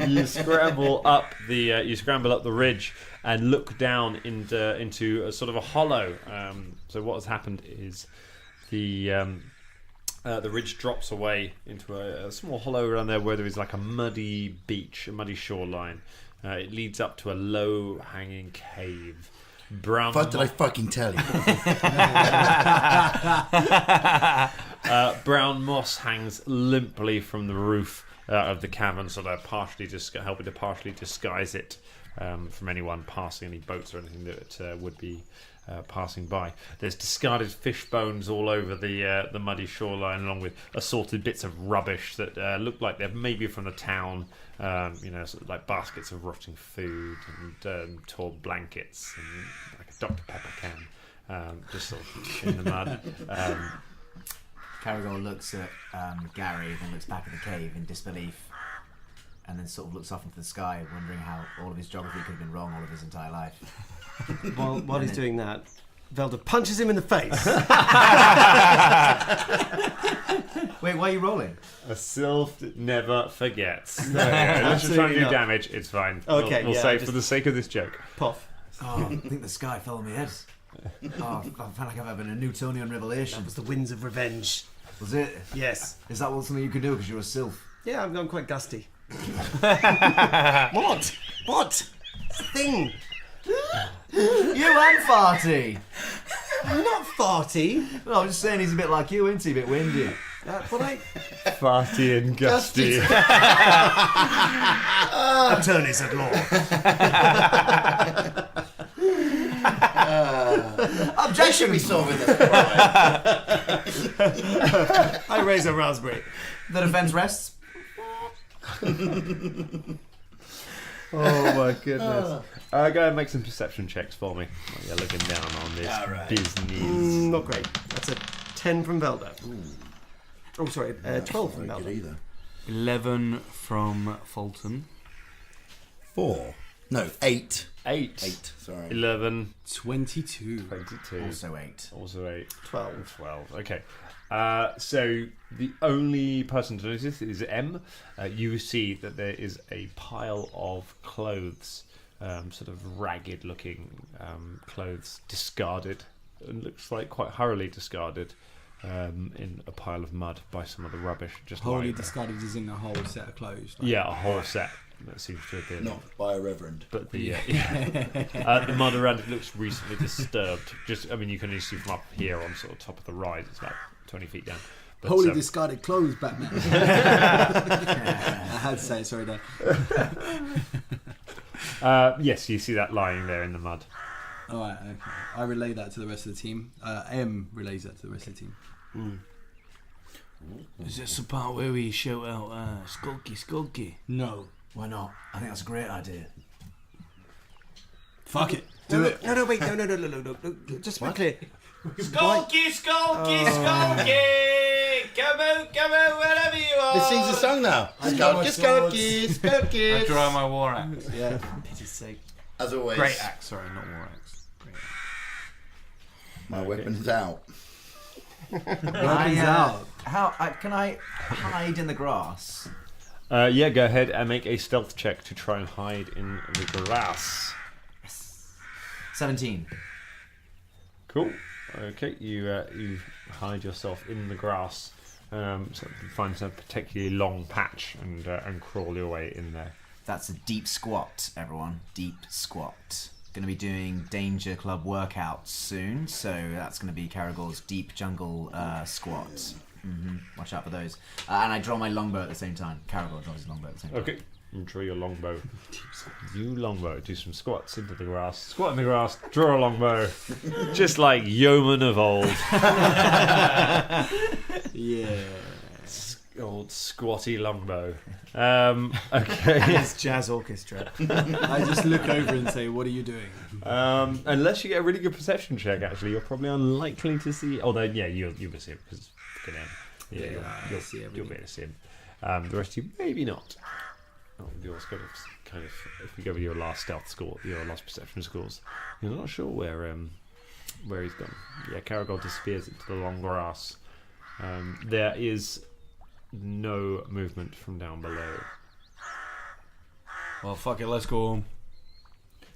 You scramble up the ridge and look down into a sort of a hollow. So what has happened is the ridge drops away into a small hollow around there where there is like a muddy beach, a muddy shoreline. It leads up to a low-hanging cave. Brown. What did I fucking tell you? Brown moss hangs limply from the roof of the cavern, sort of helping to partially disguise it from anyone passing, any boats or anything that would be passing by. There's discarded fish bones all over the muddy shoreline, along with assorted bits of rubbish that look like they're maybe from the town. Sort of like baskets of rotting food and torn blankets and like a Dr. Pepper can, just sort of in the mud. Caragor looks at Gary, then looks back at the cave in disbelief, and then sort of looks off into the sky, wondering how all of his geography could have been wrong all of his entire life. While he's doing that, Velda punches him in the face. Wait, why are you rolling? A sylph never forgets. Let's just try and do not. damage. It's fine. Okay, we'll yeah, say just- for the sake of this joke. Puff. Oh, I think the sky fell on my head. Oh, I feel like I'm having a Newtonian revelation. That was the winds of revenge. Was it? Yes. Is that something you can do because you're a sylph? Yeah, I'm quite gusty. What? Thing. You and Farty! I'm not farty. No, I'm just saying he's a bit like you, isn't he? A bit windy. But I. Farty and gusty. Attorneys at law. Objection, we saw with it. I raise a raspberry. The defence rests. Oh my goodness. Go ahead and make some perception checks for me. While you're looking down on this business. Not great. That's a 10 from Velda. Oh, sorry, 12 from Very good Velda. either. 11 from Fulton. 4. No, 8. 8. 8, sorry. 11. 22. 22. Also 8. Also 8. 12. 12. Okay. So the only person to notice is M. You see that there is a pile of clothes, sort of ragged-looking clothes, discarded. It looks like quite hurriedly discarded in a pile of mud by some of the rubbish. Just Wholly lying there. discarded as in a whole set of clothes. Like. Yeah, a whole set. That seems to have been. Not by a reverend. But the the mud around it looks recently disturbed. Just, I mean, you can only see from up here on sort of top of the rise. It's about 20 feet down. But, Wholly discarded clothes, Batman. I had to say it, sorry, Dad. yes, you see that lying there in the mud. Alright, okay. I relay that to the rest of the team. M relays that to the rest of the team. Is this the part where we shout out Skulky, Skulky? No. Why not? I think that's a great idea. Fuck it. Do it. No, wait, no. Just to be clear. Skulky, Skulky, Skulky! Come out, wherever you are! It sings a song now. Skulky, Skulky, Skulky. I draw my war axe. Yeah. Pity's sake. As always, Great axe, sorry, not war axe. Great axe. my weapon is out. Weapons out. Can I hide in the grass? Yeah, go ahead and make a stealth check to try and hide in the grass. 17. Cool. Okay, you hide yourself in the grass. So you find some particularly long patch and crawl your way in there. That's a deep squat, everyone. Deep squat. Going to be doing Danger Club workouts soon, so that's going to be Caragor's deep jungle squat. Watch out for those. And I draw my longbow at the same time. Caragor draws his longbow at the same time. Okay, you draw your longbow. You longbow, do some squats into the grass. Squat in the grass, draw a longbow. Just like yeomen of old. Yeah. Old squatty longbow. Okay. It's jazz orchestra. I just look over and say, what are you doing? Unless you get a really good perception check, actually, you're probably unlikely to see. Although, yeah, you'll be see him because it's fucking him. Yeah, you'll see you'll be able to see him. The rest of you, maybe not. Oh, yours kind of. If we go with your last stealth score, your last perception scores, you're not sure where he's gone. Yeah, Caragor disappears into the long grass. There is no movement from down below. Well, fuck it, let's go home.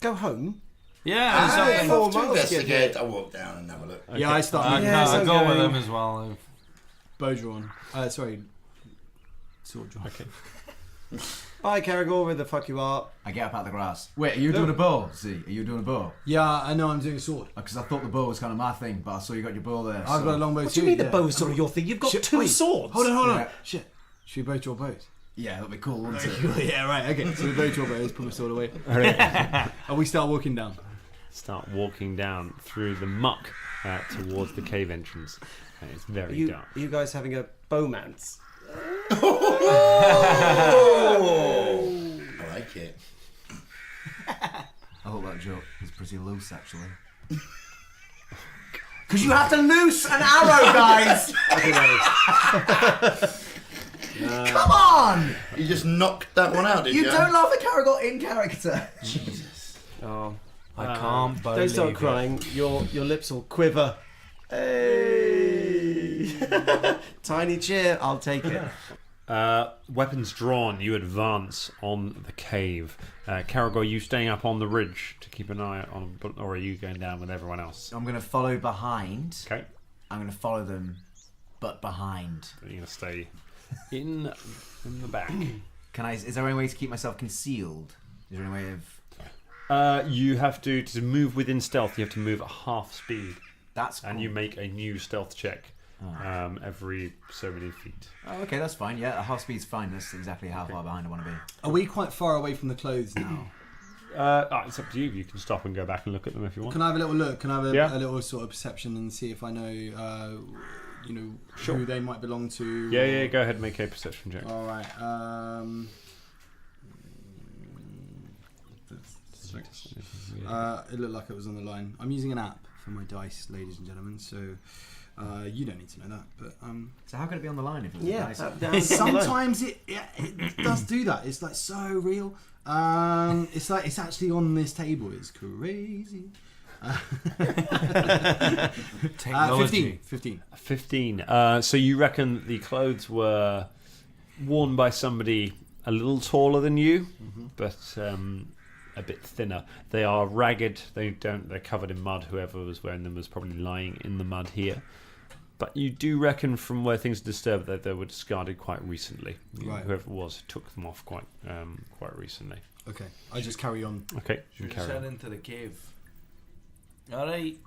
Go home? Yeah, It's exactly. not 4 To miles to get investigate, here. I walk down and have a look. Yeah, I start I moving. Yeah, go with going. them as well. Bow drawn. Sorry. Sword drawn. Okay. Bye, Caragor, where the fuck you are. I get up out of the grass. Wait, are you doing a bow? See, are you doing a bow? Yeah, I know I'm doing a sword. Because I thought the bow was kind of my thing, but I saw you got your bow there. I've got a longbow What too. do you mean yeah. the bow's sort of your thing? You've got Shit, 2 wait. swords. Hold on. Yeah. Shit. Should we both draw bows? Yeah, that'd be cool, wouldn't it? Yeah, right. Okay, so we both draw bows, put my sword away. And we start walking down. Start walking down through the muck towards the cave entrance. It's very dark. Are you guys having a bowmance? I like it. I thought that joke was pretty loose, actually. Because you have to loose an arrow, guys! Come on! You just knocked that one out, did you? You don't laugh at Caragor in character. Oh, I can't believe don't start it. crying. Your lips will quiver. Hey! Tiny cheer, I'll take it. Weapons drawn, you advance on the cave. Caragor, you staying up on the ridge to keep an eye on, or are you going down with everyone else? I'm going to follow behind. Okay. I'm going to follow them, but behind. You're going to stay in the back. Is there any way to keep myself concealed? Is there any way of... You have to move within stealth, you have to move at half speed. That's cool. And you make a new stealth check every so many feet. Oh, okay, that's fine. Yeah, half speed's fine. That's exactly how far behind I want to be. Are we quite far away from the clothes now? It's up to you. You can stop and go back and look at them if you want. Can I have a little look? Can I have a, Yeah. a little sort of perception and see if I know, Sure. who they might belong to? Yeah, go ahead and make a perception check. All right. It looked like it was on the line. I'm using an app for my dice, ladies and gentlemen, so you don't need to know that. But So how could it be on the line if it was Yeah, nice? sometimes it does do that. It's like so real. It's like it's actually on this table. It's crazy. 15. 15. So you reckon the clothes were worn by somebody a little taller than you, but a bit thinner. They are ragged. They're covered in mud. Whoever was wearing them was probably lying in the mud here. But you do reckon from where things are disturbed that they were discarded quite recently. Right. Whoever it was took them off quite recently. Okay, I just carry on. Okay, you Should carry head on. into the cave. Alright.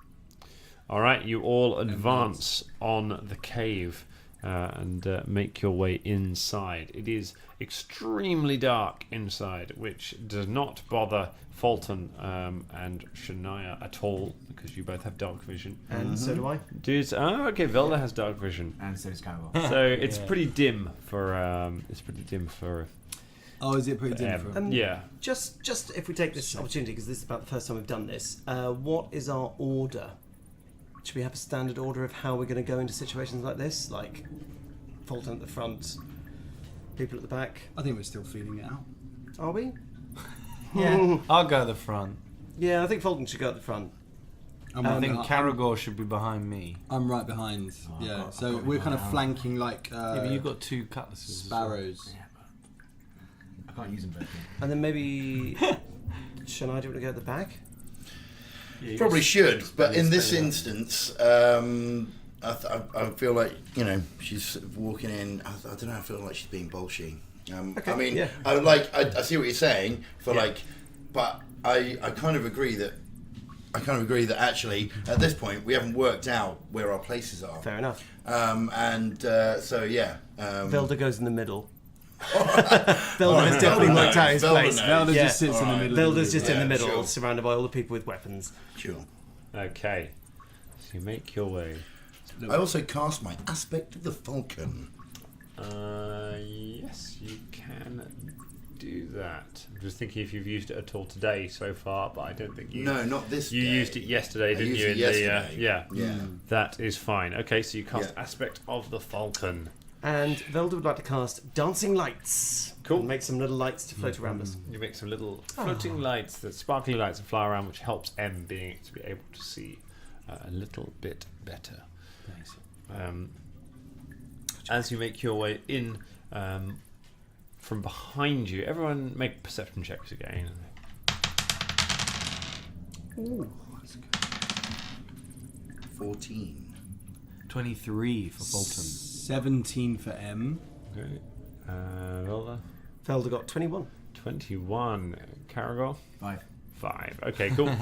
All right, you all advance on the cave and make your way inside. It is extremely dark inside, which does not bother Fulton and Shania at all because you both have dark vision. And so do I. Dudes, okay, Velda has dark vision, And so does Caragor. so it's pretty dim for. Oh, is it pretty different? Yeah. Just if we take this opportunity, because this is about the first time we've done this, what is our order? Should we have a standard order of how we're going to go into situations like this? Like, Fulton at the front, people at the back. I think we're still feeling it out. Are we? Yeah. I'll go to the front. Yeah, I think Fulton should go at the front. I think Caragor should be behind me. I'm right behind. So we're kind of flanking like Yeah, but you've got 2 cutlasses. sparrows. I can't use them both. And then maybe... Shania, do you want to go at the back? Probably should, but in this Spend instance, I feel like she's walking in. I don't know. I feel like she's being bolshy. I mean, yeah. I see what you're saying. But I kind of agree that actually at this point we haven't worked out where our places are. Fair enough. So yeah. Velda goes in the middle. Velda has definitely worked out his Velda place. knows. Velda just sits in the middle. Velda's just in the middle, sure. surrounded by all the people with weapons. Sure. Okay. So you make your way. I also cast my aspect of the falcon. Yes, you can do that. I'm just thinking if you've used it at all today so far, but I don't think you. No, not this. You day. used it yesterday, didn't used you? it yesterday. Yeah. Yeah. That is fine. Okay, so you cast Yeah. aspect of the falcon. And Velda would like to cast Dancing Lights. Cool. And make some little lights to float around us. You make some little floating lights, that sparkly lights that fly around, which helps M to be able to see a little bit better. Nice. As you make your way in from behind you, everyone make perception checks again. Ooh. 14. 23 for Fulton. 17 for M. Okay. Velda? Velda got 21. 21. Caragor? 5. 5. Okay, cool.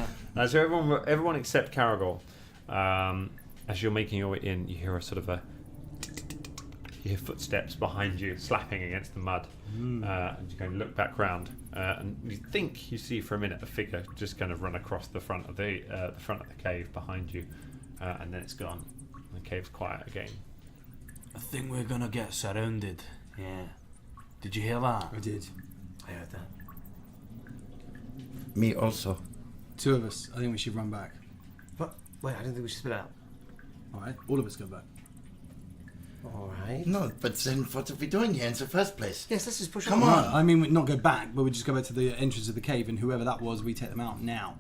So everyone except Caragor, as you're making your way in, you hear a sort of you hear footsteps behind you slapping against the mud. And you kind of look back round, and you think you see for a minute a figure just kind of run across the front of the cave behind you, and then it's gone. The cave's quiet again. I think we're gonna get surrounded. Yeah. Did you hear that? I did. I heard that. Me also. 2 of us. I think we should run back. But wait, I don't think we should split out. Alright, all of us go back. Alright. No, but then what are we doing here in the first place? Yes, let's just push Come on. on. I mean, not go back, but we just go back to the entrance of the cave, and whoever that was, we take them out now.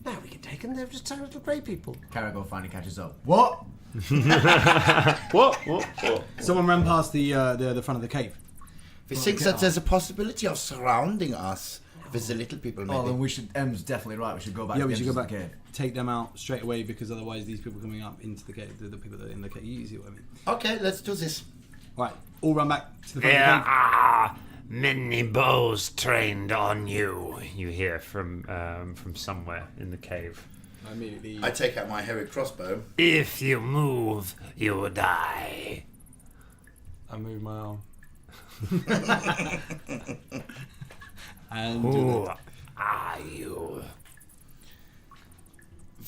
No, we can take them. They're just little grey people. Caragor finally catches up. What? What? Someone ran past the front of the cave. We think that there's a possibility of surrounding us with the little people, maybe. Oh, then we should. M's definitely right. We should go back. Yeah, to we the should go entrance back. of the cave. Take them out straight away, because otherwise these people coming up into the cave, the people that are in the cave. You see what I mean? Okay, let's do this. Right, all run back to the front There of the cave. are many bows trained on you. You hear from somewhere in the cave. Immediately. I take out my heavy crossbow. If you move, you will die. I move my arm. And Who are you?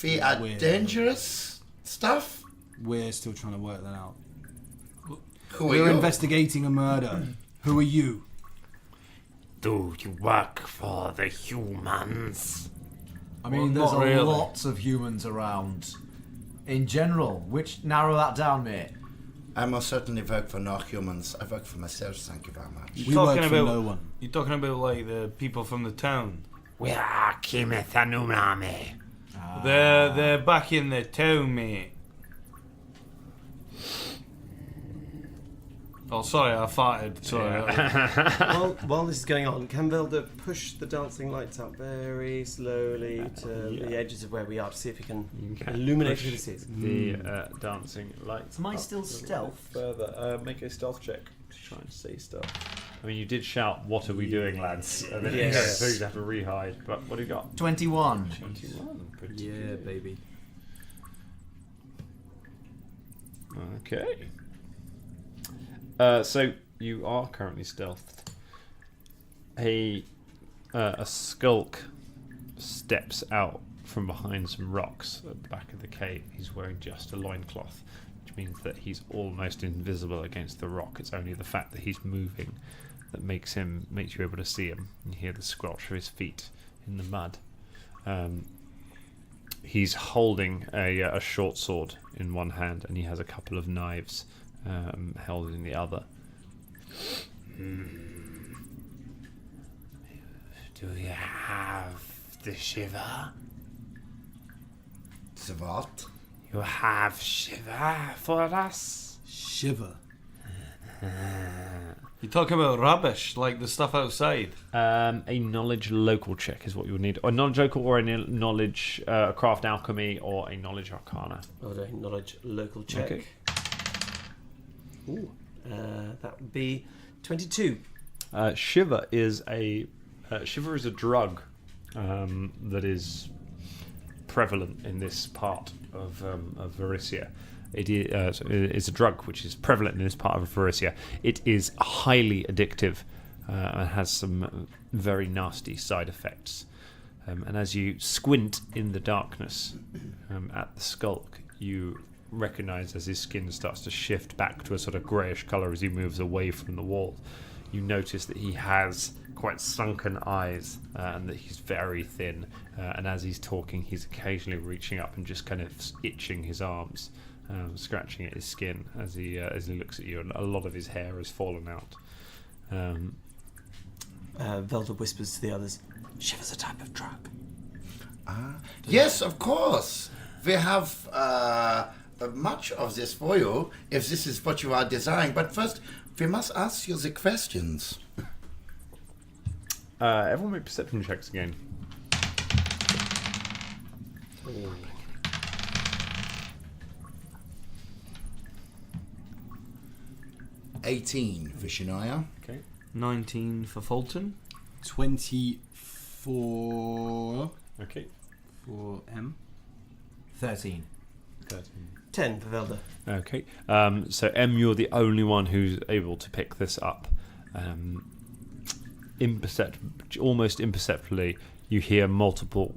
We are Weird. dangerous stuff. we're still trying to work that out. Who are We're you? investigating a murder. Who are you? Do you work for the humans? I mean, Well, there's not a really. lot of humans around. In general, which narrow that down, mate. I most certainly work for no humans. I work for myself, thank you very much. We work for no one. You're talking about like the people from the town. We are Kimethanumame. They're back in the town, mate. Oh, sorry, I farted. Sorry. While this is going on, can Velda push the dancing lights up very slowly to the edges of where we are to see if we can illuminate who this is? The dancing lights. Am I up still a little stealth? Further, make a stealth check to try and see stuff. I mean, you did shout, "What are we doing, lads?" And then Yes. so you have to rehide. But what do you got? 21. 21. Pretty Yeah, good. baby. Okay. So you are currently stealthed. A skulk steps out from behind some rocks at the back of the cave. He's wearing just a loincloth, which means that he's almost invisible against the rock. It's only the fact that he's moving that makes you able to see him. You hear the squelch of his feet in the mud. He's holding a short sword in one hand, and he has a couple of knives held in the other. Do you have the shiver? The what? You have shiver for us? Shiver. You're talking about rubbish, like the stuff outside. A knowledge local check is what you would need. A knowledge local or a knowledge craft alchemy or a knowledge arcana. A knowledge local check. Okay. Ooh, that would be 22. Shiver is a drug that is prevalent in this part of Varissia. It's a drug which is prevalent in this part of Varissia. It is highly addictive and has some very nasty side effects. And as you squint in the darkness at the skulk, you recognise as his skin starts to shift back to a sort of greyish colour as he moves away from the wall. You notice that he has quite sunken eyes and that he's very thin. And as he's talking, he's occasionally reaching up and just kind of itching his arms, scratching at his skin as he looks at you. And a lot of his hair has fallen out. Velda whispers to the others, "Shiver's a type of drug." Yes, of course. We have much of this for you, if this is what you are desiring. But first, we must ask you the questions. Everyone make perception checks again. Ooh. 18 for Shania. Okay. 19 for Fulton. 24 Okay. for M. 13. 10 for Velda. Okay. So M, you're the only one who's able to pick this up. Almost imperceptibly, you hear multiple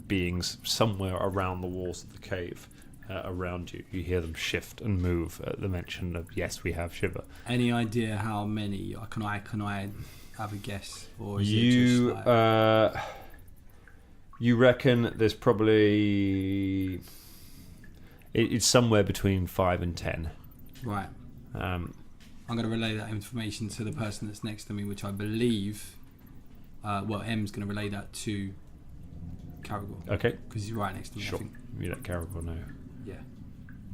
beings somewhere around the walls of the cave around you. You hear them shift and move at the mention of, yes, we have Shiver. Any idea how many? Can I have a guess, or is it You just like... you reckon there's probably it's somewhere between 5 and 10. Right. I'm going to relay that information to the person that's next to me, which I believe. M's going to relay that to Caragor. Okay. Because he's right next to me. Sure. I think. You let Caragor know. Yeah.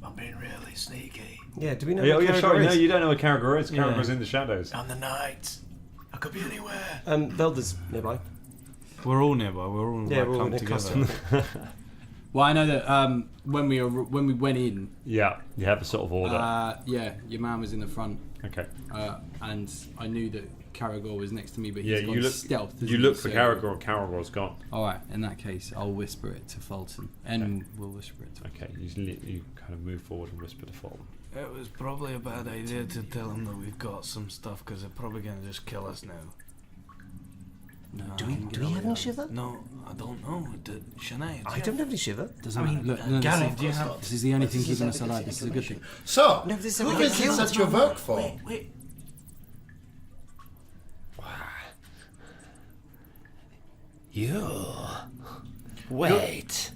I'm being really sneaky. Yeah, do we know Oh, where yeah, Caragor sorry. is? No, you don't know where Caragor is. Yeah. Caragor's in the shadows. On the night. I could be anywhere. Velda's nearby. We're all nearby. We're all Yeah, like, we're all come in a together. cluster. Well, I know that when we went in, Yeah, you have a sort of order. your man was in the front, Okay. and I knew that Caragor was next to me, but Yeah, he's you gone look. stealth. You isn't look he? for So- Caragor, and Caragor's gone. All right, in that case, I'll whisper it to Fulton, and we'll whisper it to. Okay, you kind of move forward and whisper to Fulton. It was probably a bad idea to tell them that we've got some stuff because they're probably going to just kill us now. No, Do we have any Shiver? No, I don't know. Shania, I don't have any Shiver. Doesn't matter. Look, no, Gary, this, do you have... this is the only thing keeping us alive. This is a good thing. So, No, this is who everything is it killed. that you work for? Wait. You. Wait.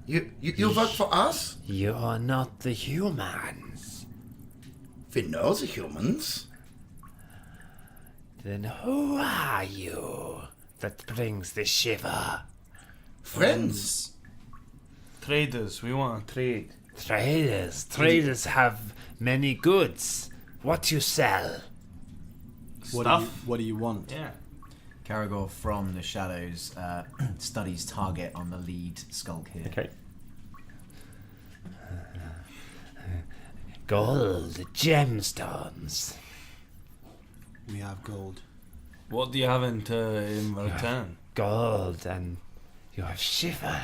You work for us? You're not the humans. We know the humans. Then who are you that brings the shiver? Friends. Traders, we want to trade. Traders. Traders have many goods. What you sell? What do you want? Yeah. Karagor from the shadows studies target on the lead skulk here. Okay. Gold, gemstones. We have gold. What do you have in return? Gold, and you have shiver.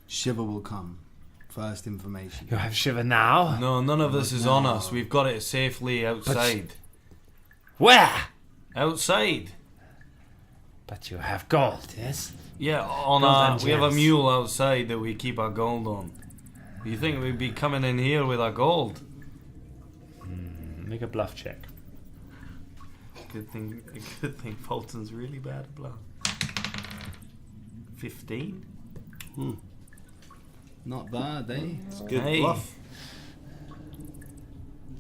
Shiver will come. First information. You have shiver now? No, none of this is on us. We've got it safely outside. Where? Outside. But you have gold, yes? Yeah, on Gold our. and We have a gems. mule outside that we keep our gold on. You think we'd be coming in here with our gold? Make a bluff check. Good thing Fulton's really bad at bluff. 15. Not bad, eh? Good Hey. bluff.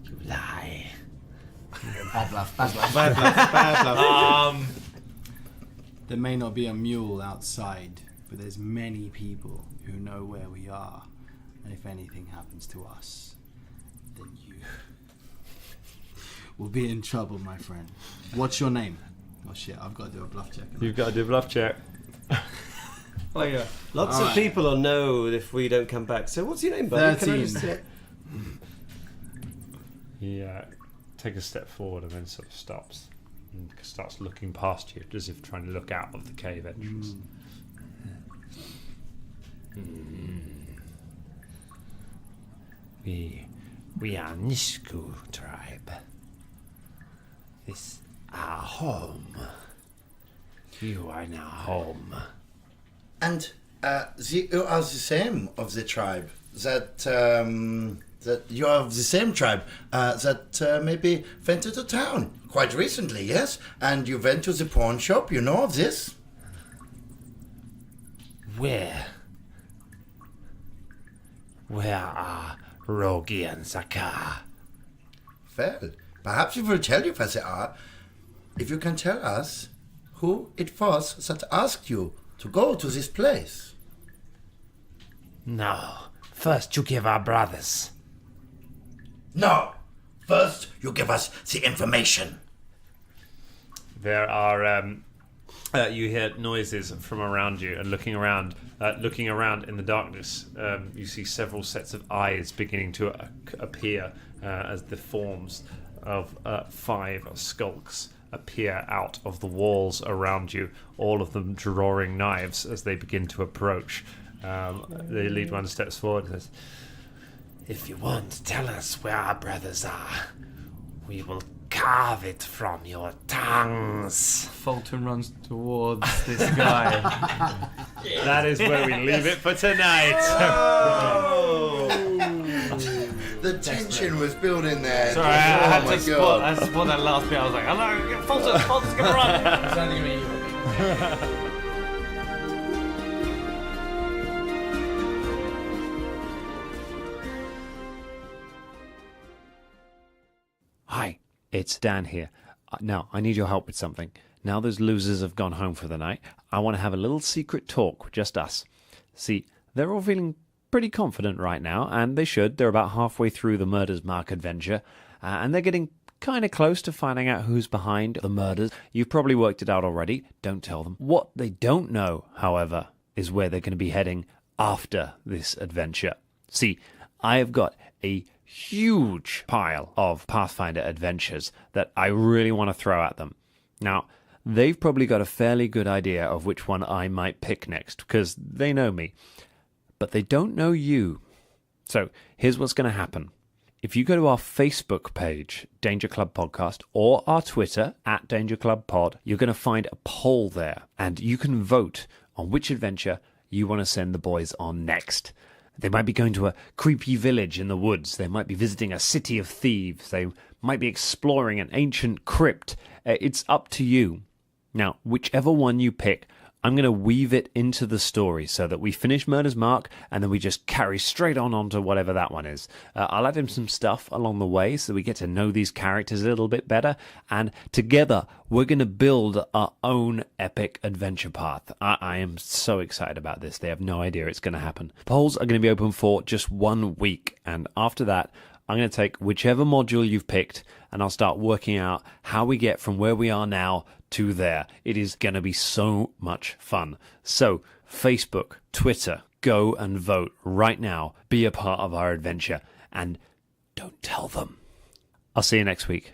You lie. Bad bluff, bad bluff. Bad bluff. Bad bluff. There may not be a mule outside, but there's many people who know where we are. And if anything happens to us, then you will be in trouble, my friend. What's your name? Oh shit, I've got to do a bluff check. You've got to do a bluff check. Oh yeah. Lots All of right. people will know if we don't come back. So what's your name, buddy? Can I 13. Yeah. Take a step forward and then sort of stops. And starts looking past you, as if trying to look out of the cave entrance. We are Nishku tribe. This our home. You are now home. And you are the same of the tribe. That you are of the same tribe that maybe went to the town quite recently, yes? And you went to the pawn shop, you know of this? Where? Where are Rogi and Zakar? Well, perhaps we will tell you where they are if you can tell us who it was that asked you to go to this place. No. First you give our brothers. No! First, you give us the information. There are you hear noises from around you, and looking around in the darkness, you see several sets of eyes beginning to appear as the forms of 5 skulks appear out of the walls around you, all of them drawing knives as they begin to approach. The lead one steps forward and says, If you want, tell us where our brothers are. We will carve it from your tongues. Fulton runs towards this guy. that is where we leave it for tonight. The tension was building there. Sorry, I had my to spot that last bit. I was like, hello, Fulton's gonna run. Hi, it's Dan here. Now, I need your help with something. Now those losers have gone home for the night, I want to have a little secret talk with just us. See, they're all feeling pretty confident right now, and they should. They're about halfway through the Murder's Mark adventure, and they're getting kind of close to finding out who's behind the murders. You've probably worked it out already. Don't tell them. What they don't know, however, is where they're going to be heading after this adventure. See, I have got a huge pile of Pathfinder adventures that I really want to throw at them. Now, they've probably got a fairly good idea of which one I might pick next, because they know me. But they don't know you. So, here's what's going to happen. If you go to our Facebook page, Danger Club Podcast, or our Twitter, @DangerClubPod, you're going to find a poll there, and you can vote on which adventure you want to send the boys on next. They might be going to a creepy village in the woods. They might be visiting a city of thieves. They might be exploring an ancient crypt. It's up to you. Now, whichever one you pick, I'm going to weave it into the story so that we finish Murder's Mark and then we just carry straight on onto whatever that one is. I'll add in some stuff along the way so we get to know these characters a little bit better, and together we're going to build our own epic adventure path. I am so excited about this. They have no idea it's going to happen. Polls are going to be open for just 1 week, and after that I'm going to take whichever module you've picked and I'll start working out how we get from where we are now to there. It is going to be so much fun. So, Facebook, Twitter, go and vote right now. Be a part of our adventure and don't tell them. I'll see you next week.